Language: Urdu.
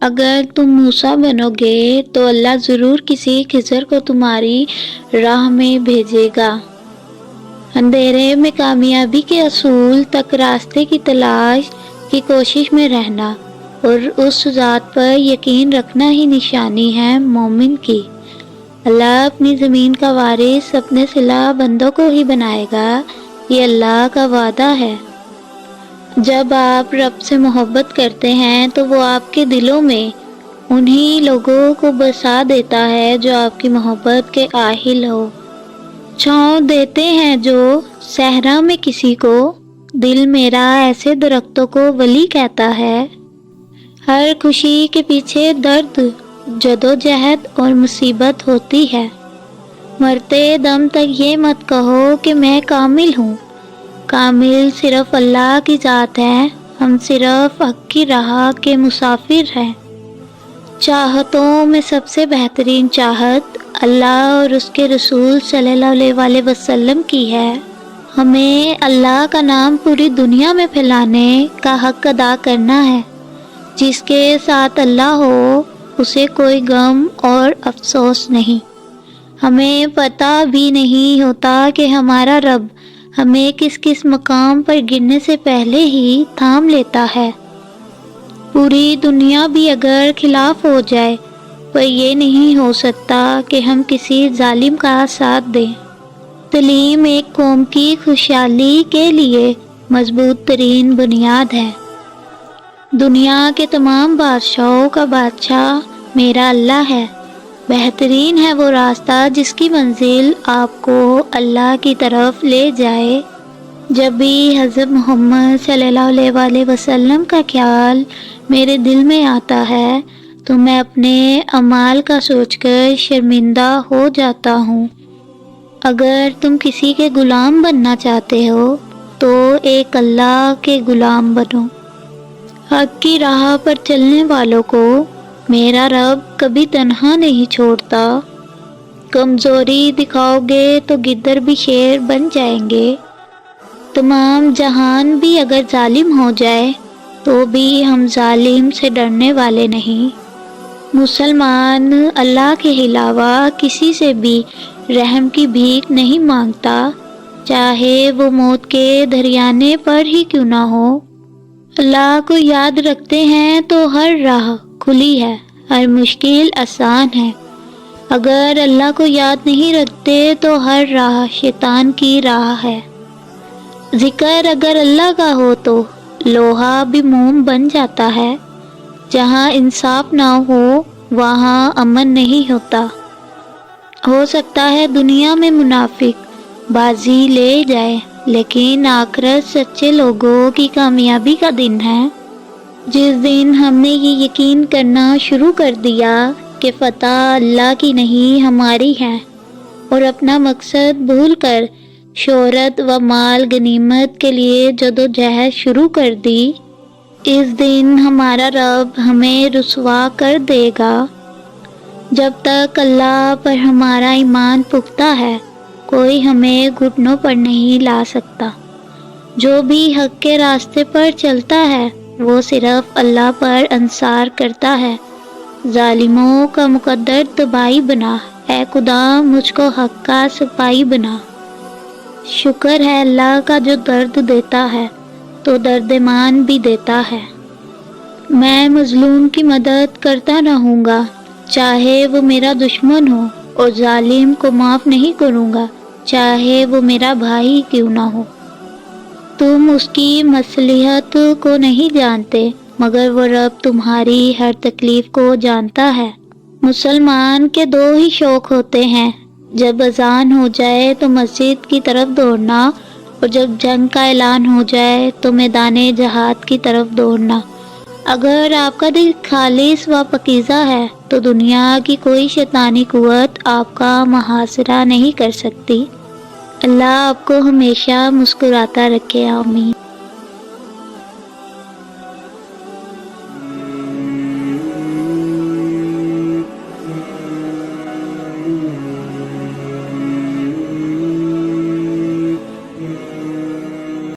اگر تم موسیٰ بنو گے تو اللہ ضرور کسی خضر کو تمہاری راہ میں بھیجے گا۔ اندھیرے میں کامیابی کے اصول تک راستے کی تلاش کی کوشش میں رہنا اور اس ذات پر یقین رکھنا ہی نشانی ہے مومن کی۔ اللہ اپنی زمین کا وارث اپنے صالح بندوں کو ہی بنائے گا، یہ اللہ کا وعدہ ہے۔ جب آپ رب سے محبت کرتے ہیں تو وہ آپ کے دلوں میں انہی لوگوں کو بسا دیتا ہے جو آپ کی محبت کے اہل ہو۔ چھاؤں دیتے ہیں جو صحرا میں کسی کو، دل میرا ایسے درختوں کو ولی کہتا ہے۔ ہر خوشی کے پیچھے درد، جدوجہد اور مصیبت ہوتی ہے۔ مرتے دم تک یہ مت کہو کہ میں کامل ہوں، کامل صرف اللہ کی ذات ہے، ہم صرف حق کی راہ کے مسافر ہیں۔ چاہتوں میں سب سے بہترین چاہت اللہ اور اس کے رسول صلی اللہ علیہ وسلم کی ہے۔ ہمیں اللہ کا نام پوری دنیا میں پھیلانے کا حق ادا کرنا ہے۔ جس کے ساتھ اللہ ہو اسے کوئی غم اور افسوس نہیں۔ ہمیں پتہ بھی نہیں ہوتا کہ ہمارا رب ہمیں کس کس مقام پر گرنے سے پہلے ہی تھام لیتا ہے۔ پوری دنیا بھی اگر خلاف ہو جائے پر یہ نہیں ہو سکتا کہ ہم کسی ظالم کا ساتھ دیں۔ تعلیم ایک قوم کی خوشحالی کے لیے مضبوط ترین بنیاد ہے۔ دنیا کے تمام بادشاہوں کا بادشاہ میرا اللہ ہے۔ بہترین ہے وہ راستہ جس کی منزل آپ کو اللہ کی طرف لے جائے۔ جب بھی حضرت محمد صلی اللہ علیہ وسلم کا خیال میرے دل میں آتا ہے تو میں اپنے اعمال کا سوچ کر شرمندہ ہو جاتا ہوں۔ اگر تم کسی کے غلام بننا چاہتے ہو تو ایک اللہ کے غلام بنو۔ حق کی راہ پر چلنے والوں کو میرا رب کبھی تنہا نہیں چھوڑتا۔ کمزوری دکھاؤ گے تو گدڑ بھی شیر بن جائیں گے۔ تمام جہان بھی اگر ظالم ہو جائے تو بھی ہم ظالم سے ڈرنے والے نہیں۔ مسلمان اللہ کے علاوہ کسی سے بھی رحم کی بھیک نہیں مانگتا، چاہے وہ موت کے دریانے پر ہی کیوں نہ ہو۔ اللہ کو یاد رکھتے ہیں تو ہر راہ کھلی ہے، ہر مشکل آسان ہے۔ اگر اللہ کو یاد نہیں رکھتے تو ہر راہ شیطان کی راہ ہے۔ ذکر اگر اللہ کا ہو تو لوہا بھی موم بن جاتا ہے۔ جہاں انصاف نہ ہو وہاں امن نہیں ہوتا۔ ہو سکتا ہے دنیا میں منافق بازی لے جائے لیکن آخرت سچے لوگوں کی کامیابی کا دن ہے۔ جس دن ہم نے یہ یقین کرنا شروع کر دیا کہ فتح اللہ کی نہیں ہماری ہے اور اپنا مقصد بھول کر شہرت و مال غنیمت کے لیے جدوجہد شروع کر دی، اس دن ہمارا رب ہمیں رسوا کر دے گا۔ جب تک اللہ پر ہمارا ایمان پختہ ہے کوئی ہمیں گھٹنوں پر نہیں لا سکتا۔ جو بھی حق کے راستے پر چلتا ہے وہ صرف اللہ پر انحصار کرتا ہے۔ ظالموں کا مقدر تباہی بنا، اے خدا مجھ کو حق کا سپاہی بنا۔ شکر ہے اللہ کا جو درد دیتا ہے تو دردمان بھی دیتا ہے۔ میں مظلوم کی مدد کرتا رہوں گا چاہے وہ میرا دشمن ہو، اور ظالم کو معاف نہیں کروں گا چاہے وہ میرا بھائی کیوں نہ ہو۔ تم اس کی مصلحت کو نہیں جانتے مگر وہ رب تمہاری ہر تکلیف کو جانتا ہے۔ مسلمان کے دو ہی شوق ہوتے ہیں، جب اذان ہو جائے تو مسجد کی طرف دوڑنا اور جب جنگ کا اعلان ہو جائے تو میدان جہاد کی طرف دوڑنا۔ اگر آپ کا دل خالص و پاکیزہ ہے تو دنیا کی کوئی شیطانی قوت آپ کا محاصرہ نہیں کر سکتی۔ اللہ آپ کو ہمیشہ مسکراتا رکھے، آمین۔